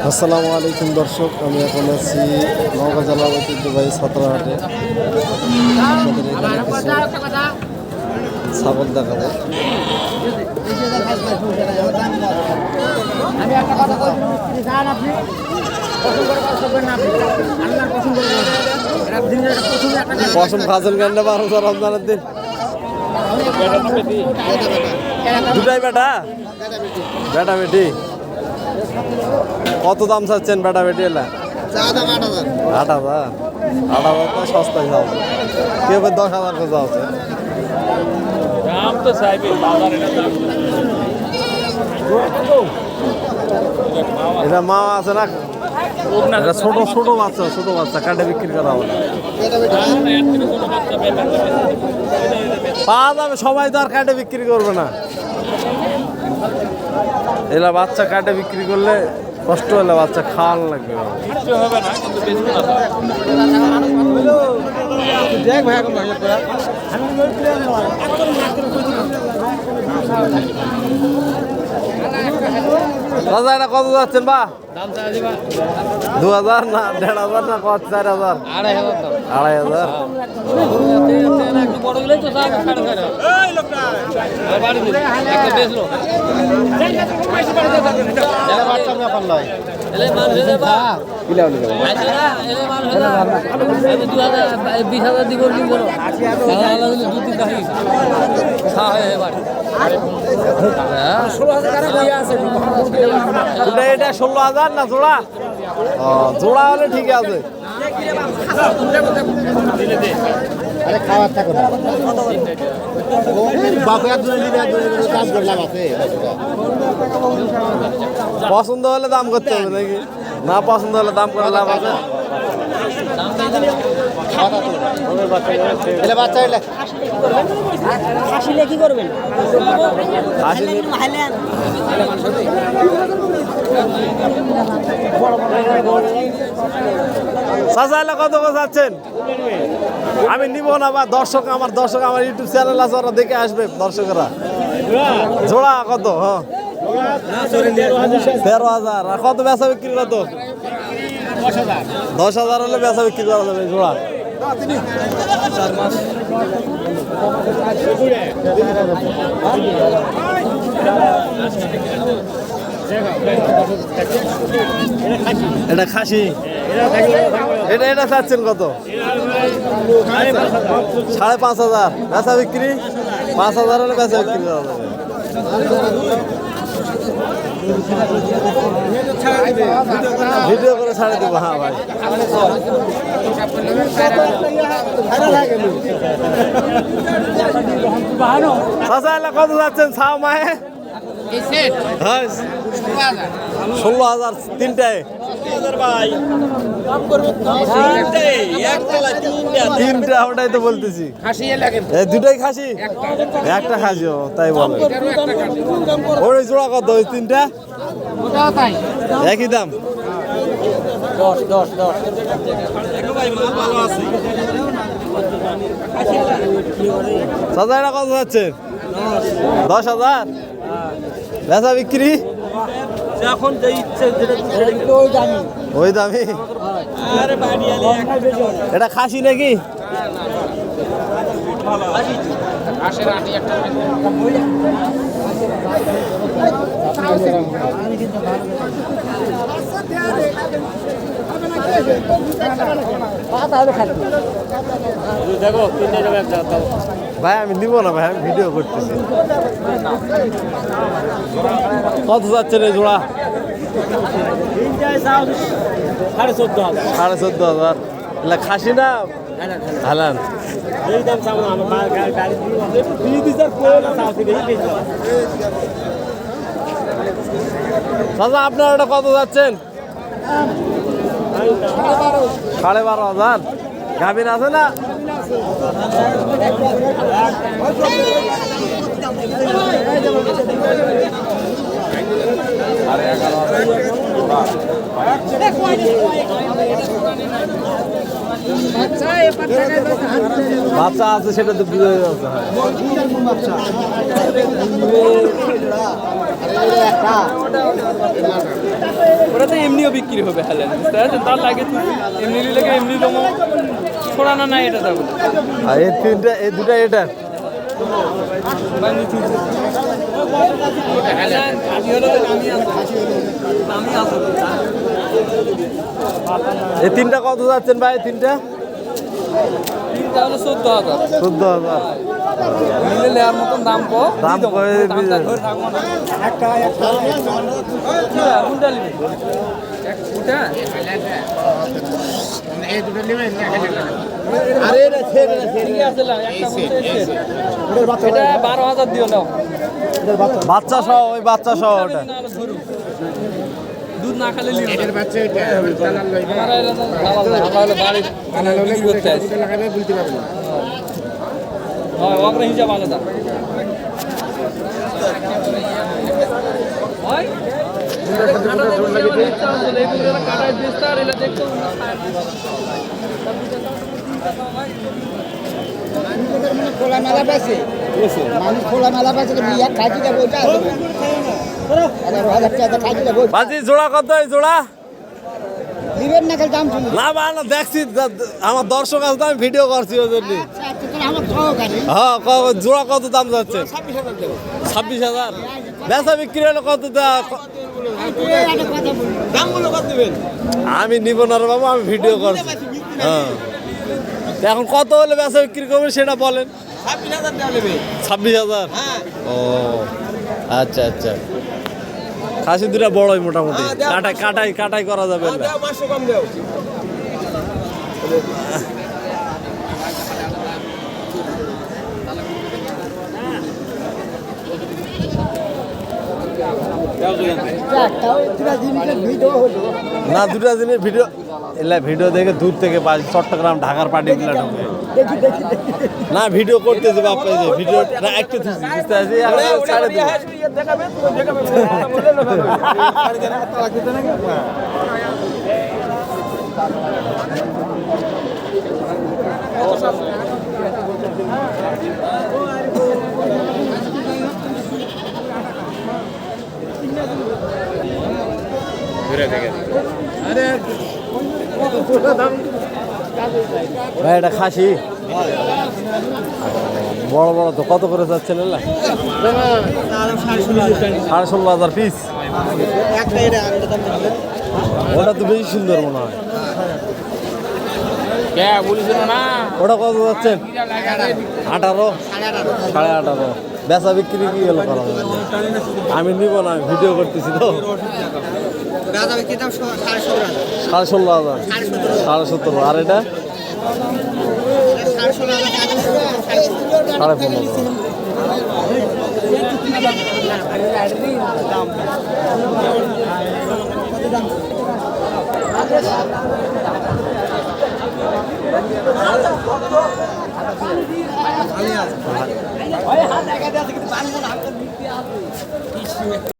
আসসালামু আলাইকুম দর্শক, আমি এখন আছি নওগাঁ জেলার ঐতিহ্যবাহী ছাত্রাহাটে। আমাদের এখানে কিছু ছাগল দেখা যায়। পশম খাজেন গান্ডা 12,000 রমজানের দিন। দুটাই বেটা বেটা বেটি। কত দাম চাচ্ছেন বেটা বেটি? এলা 8,000 তো সস্তায় যাও, কেউ 10,000 করে যাও। এটা মা আছে না, ছোট ছোট বাচ্চা কাটে বিক্রি করা হবে। পাওয়া যাবে, সবাই তো আর কাটে বিক্রি করবে না। এলা বাচ্চা কাটে বিক্রি করলে কষ্ট হলে বাচ্চা খাওয়ানো লাগবে। দাদা এটা কত যাচ্ছেন বা? 2,000 না 1,500 না কত? 4,000 2,500 এটা 16,000 না জোড়া? জোড়া হলে ঠিক আছে। পছন্দ হলে দাম করতে হবে নাকি? না পছন্দ হলে দাম করে লাভ আছে? কি করবেন? কত চাচ্ছেন? আমি নিব না বা দর্শক আমার ইউটিউব চ্যানেল আছে, ওরা দেখে আসবে দর্শকরা। জোড়া কত? 13,000। আর কত বেচা বিক্রি? কত? 10,000 হলে বেচা বিক্রি করা যাবে জোড়া। এটা খাসি। এটা চাচ্ছেন কত? 5,500। বেচা বিক্রি 5,000 হলে বেচা বিক্রি করা যাবে। ভিডিও করে ছাড়ে দেবো। হ্যাঁ ভাই, কত যাচ্ছেন ছাও মায়ে? 16,000 তিনটায়। তিনটা ওটাই তো বলতেছি। দুটাই খাসি, একটা খাসি। তাই বলে। ওই জোড়া কত? ওই তিনটা একই দাম। 10 দাদা এটা কত যাচ্ছে? 10,000। বেচা বিক্রি এখন ওই দামি। এটা খাসি নাকি? ভাই আমি নিব না ভাই, আমি ভিডিও করতেছি। কত যাচ্ছেন এই জোড়া? 14,500। এলা খাসি না হালান? দাদা আপনার ওটা কত যাচ্ছেন? 12,500। গাভিন আছে না? বাচ্চা আছে সেটা তো বুঝে যাচ্ছে। ওটা তো এমনিও বিক্রি হবে হালে বুঝতে পারছেন তার লাগে এমনি নিলে এমনি দমো ছড়ানো নাই এটা যাবো আর এই তিনটা এই দুটা এটা এই তিনটা কত যাচ্ছেন ভাই তিনটা? তিনটা হলো 14,000 14,000 মিলে নেওয়ার মতন দাম কো দাম করে দামটা ধরে থাকবো না একটা কোনটা নেবেন ওটা এই দুটো নেবেন না আরে এটা ছেড়ে না ঠিক আছে না একটা বলতে এটা 12,000 দিও নাও বাচ্চা সহ ওই বাচ্চা সহ ওটা দুধ না খেলে লিখবে এর বাচ্চা এটা দালাল লই আমরা হলো আমরা হলো বাড়ি দালাল হলে বিক্রি করতে আসি দুটো লাগাবে বলতে পারবেন না হয় ওপরে হিসাব আলাদা হয় কাটায় দিস্তা আর এটা দেখতো খোলা মেলা পাইছে মানুষ খোলা মেলা পাইছে বিয়া খাইতে যাবো ওইটা 11,000 টাকা খাইতে যাবো বাজি জোড়া কত এই জোড়া? দিবেন না খালি দাম শুনি না না দেখছি আমার দর্শক আছে তো, আমি ভিডিও করছি ওই জন্য। আমার সহকারী হ্যাঁ জোড়া কত দাম যাচ্ছে? 26,000। বেচা বিক্রি হলে কত দামগুলো কত দিবেন আমি নিব না রে বাবু, আমি ভিডিও করছি। হ্যাঁ তো এখন কত হলে বেচা বিক্রি করবে সেটা বলেন। 26,000 টাকা নেবে 26,000? হ্যাঁ ও আচ্ছা আচ্ছা। খাসি দুটা বড়ই মোটামুটি, কাটাই করা যাবে না। 500 কম দাও না দুটা দিনের ভিডিও এলা ভিডিও দেখে দূর থেকে চট্টগ্রাম ঢাকার পার্টি গুলা ঢুকে না ভিডিও করতেছি বাপ যে ভিডিও না একটু বুঝতে আছি ছাড়ে দেব ভাই এটা খাসি বড় বড় তো কত করে যাচ্ছেন? 16,500 পিস। ওটা তো বেশি সুন্দর মনে হয়। ওটা কত যাচ্ছেন? 18, 18.5। বেচা বিক্রি কি হলো করা যাবে? আমি নিব না, আমি ভিডিও করতেছি তো। 16,500, 17,500। আর এটা 15,500।